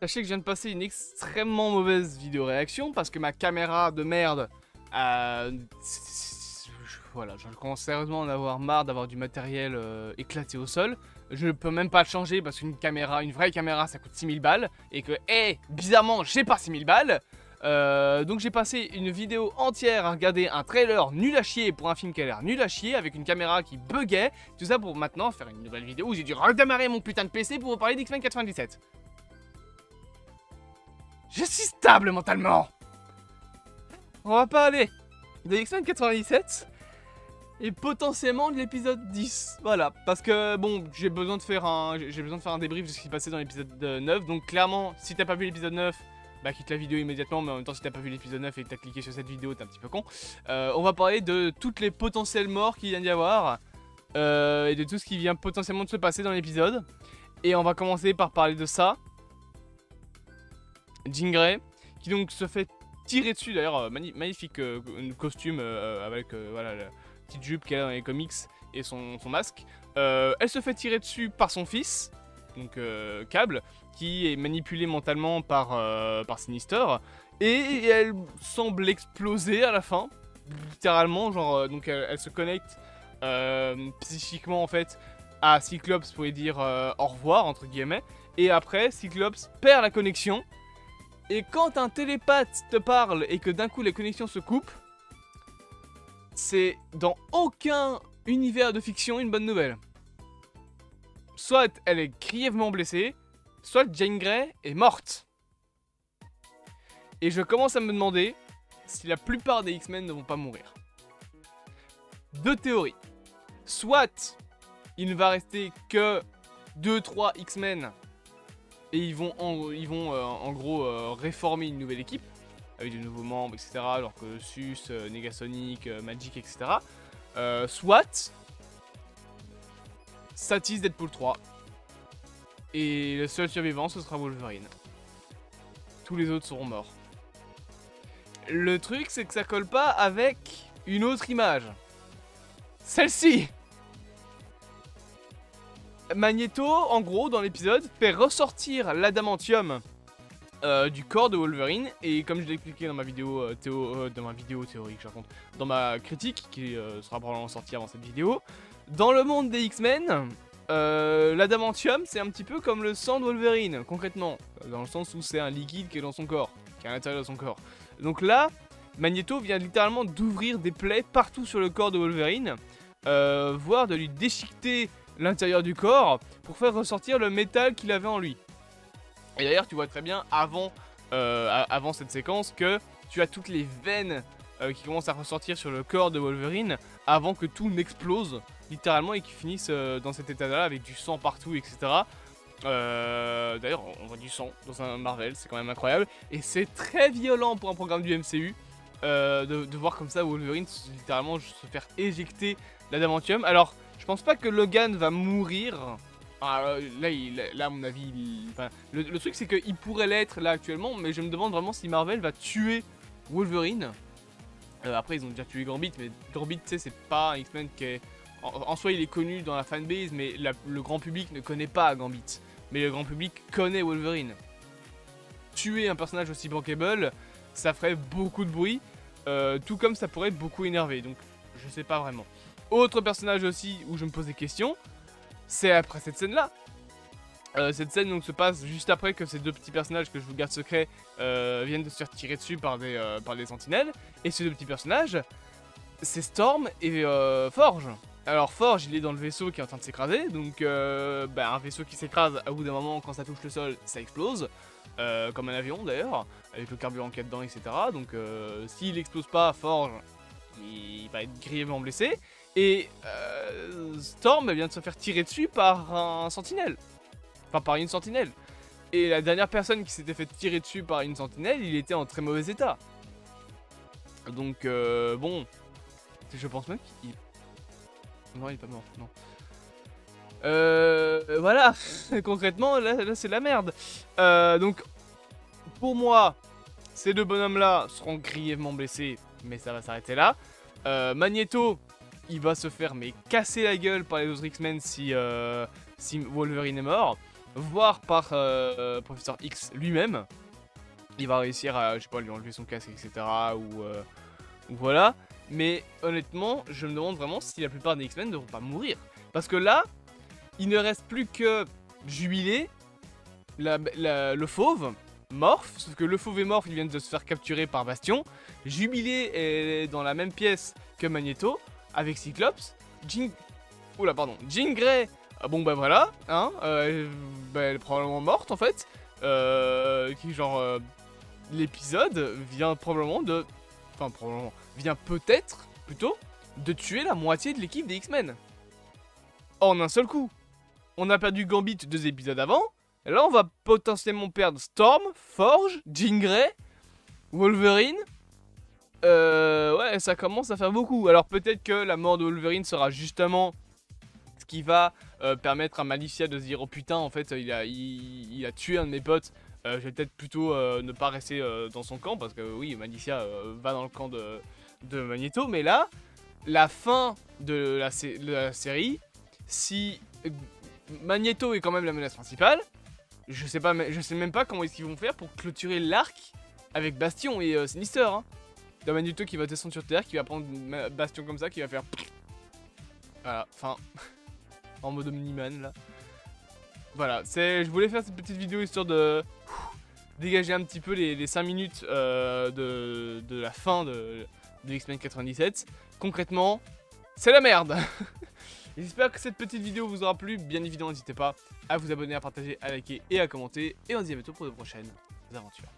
Sachez que je viens de passer une extrêmement mauvaise vidéo réaction parce que ma caméra de merde, voilà, je commence sérieusement à en avoir marre d'avoir du matériel éclaté au sol. Je ne peux même pas le changer parce qu'une caméra, une vraie caméra, ça coûte 6000 balles et que, bizarrement, j'ai pas 6000 balles. Donc j'ai passé une vidéo entière à regarder un trailer nul à chier pour un film qui a l'air nul à chier avec une caméra qui buguait. Tout ça pour maintenant faire une nouvelle vidéo où j'ai dû redémarrer mon putain de PC pour vous parler d'X-Men 97. Je suis stable mentalement. On va parler de X-Men 97 et potentiellement de l'épisode 10. Voilà, parce que bon, j'ai besoin de faire un débrief de ce qui s'est passé dans l'épisode 9. Donc clairement, si t'as pas vu l'épisode 9, bah quitte la vidéo immédiatement, mais en même temps si t'as pas vu l'épisode 9 et que t'as cliqué sur cette vidéo, t'es un petit peu con. On va parler de toutes les potentielles morts qu'il vient d'y avoir et de tout ce qui vient potentiellement de se passer dans l'épisode. Et on va commencer par parler de ça. Jean Grey, qui donc se fait tirer dessus, d'ailleurs, magnifique costume avec voilà, la petite jupe qu'elle a dans les comics et son masque. Elle se fait tirer dessus par son fils, donc Cable, qui est manipulé mentalement par Sinister, et elle semble exploser à la fin, littéralement, genre, donc elle se connecte psychiquement en fait à Cyclops pour lui dire au revoir, entre guillemets, et après Cyclops perd la connexion. Et quand un télépathe te parle et que d'un coup les connexions se coupent, c'est dans aucun univers de fiction une bonne nouvelle. Soit elle est grièvement blessée, soit Jean Grey est morte. Et je commence à me demander si la plupart des X-Men ne vont pas mourir. Deux théories. Soit il ne va rester que 2-3 X-Men et ils vont en gros réformer une nouvelle équipe avec de nouveaux membres, etc. Alors que Sus, Negasonic, Magic, etc. Soit ça tease Deadpool 3 et le seul survivant ce sera Wolverine. Tous les autres seront morts. Le truc c'est que ça colle pas avec une autre image. Celle-ci. Magneto, en gros, dans l'épisode, fait ressortir l'adamantium du corps de Wolverine. Et comme je l'ai expliqué dans ma vidéo théorique, je raconte, dans ma critique, qui sera probablement sortie avant cette vidéo, dans le monde des X-Men, l'adamantium, c'est un petit peu comme le sang de Wolverine, concrètement. Dans le sens où c'est un liquide qui est dans son corps, qui est à l'intérieur de son corps. Donc là, Magneto vient littéralement d'ouvrir des plaies partout sur le corps de Wolverine, voire de lui déchiqueter l'intérieur du corps pour faire ressortir le métal qu'il avait en lui. Et d'ailleurs tu vois très bien avant cette séquence que tu as toutes les veines qui commencent à ressortir sur le corps de Wolverine avant que tout n'explose littéralement et qu'il finisse dans cet état là avec du sang partout, etc. D'ailleurs on voit du sang dans un Marvel, c'est quand même incroyable et c'est très violent pour un programme du MCU de voir comme ça Wolverine littéralement se faire éjecter l'adamantium. Alors je pense pas que Logan va mourir. Ah, là à mon avis, enfin, le truc c'est qu'il pourrait l'être là actuellement, mais je me demande vraiment si Marvel va tuer Wolverine. Après ils ont déjà tué Gambit, mais Gambit tu sais c'est pas un X-Men qui est... En soi il est connu dans la fanbase, mais le grand public ne connaît pas Gambit. Mais le grand public connaît Wolverine. Tuer un personnage aussi bankable, ça ferait beaucoup de bruit, tout comme ça pourrait beaucoup énerver, donc je sais pas vraiment. Autre personnage aussi où je me pose des questions, c'est après cette scène-là. Cette scène donc se passe juste après que ces deux petits personnages que je vous garde secret viennent de se faire tirer dessus par des sentinelles. Et ces deux petits personnages, c'est Storm et Forge. Alors Forge, il est dans le vaisseau qui est en train de s'écraser, donc un vaisseau qui s'écrase, à bout d'un moment, quand ça touche le sol, ça explose. Comme un avion d'ailleurs, avec le carburant qu'il y a dedans, etc. Donc s'il explose pas, Forge, il va être grièvement blessé. Et Storm vient de se faire tirer dessus par un sentinelle. Enfin par une sentinelle. Et la dernière personne qui s'était fait tirer dessus par une sentinelle, il était en très mauvais état. Donc bon, je pense même qu'il... Non, il est pas mort, non. Voilà, concrètement là c'est la merde. Donc pour moi, ces deux bonhommes là seront grièvement blessés, mais ça va s'arrêter là. Magneto, il va se faire mais casser la gueule par les autres X-Men si Wolverine est mort. voire par Professeur X lui-même. Il va réussir à, je sais pas, lui enlever son casque, etc. Ou voilà. Mais honnêtement, je me demande vraiment si la plupart des X-Men ne vont pas mourir. Parce que là, il ne reste plus que Jubilé, le fauve, Morph, sauf que le fauve et Morph ils viennent de se faire capturer par Bastion. Jubilé est dans la même pièce que Magneto, avec Cyclops. Jean Grey, bon bah voilà, hein, elle est probablement morte en fait. L'épisode vient probablement de... Enfin probablement, vient peut-être, plutôt, de tuer la moitié de l'équipe des X-Men. En un seul coup. On a perdu Gambit 2 épisodes avant. Et là, on va potentiellement perdre Storm, Forge, Jean Grey, Wolverine. Ouais, ça commence à faire beaucoup. Alors peut-être que la mort de Wolverine sera justement ce qui va permettre à Malicia de se dire « Oh putain, en fait, il a tué un de mes potes. Je vais peut-être plutôt ne pas rester dans son camp. » Parce que oui, Malicia va dans le camp de Magneto. Mais là, la fin de la série, si Magneto est quand même la menace principale, je sais même pas comment est-ce qu'ils vont faire pour clôturer l'arc avec Bastion et Sinister. Hein. T'as Magneto qui va descendre sur Terre, qui va prendre Bastion comme ça, qui va faire... Voilà, enfin... en mode Omni-Man, là. Voilà, je voulais faire cette petite vidéo histoire de... dégager un petit peu les 5 minutes de la fin de X-Men 97. Concrètement, c'est la merde. J'espère que cette petite vidéo vous aura plu. Bien évidemment, n'hésitez pas à vous abonner, à partager, à liker et à commenter. Et on se dit à bientôt pour de prochaines aventures.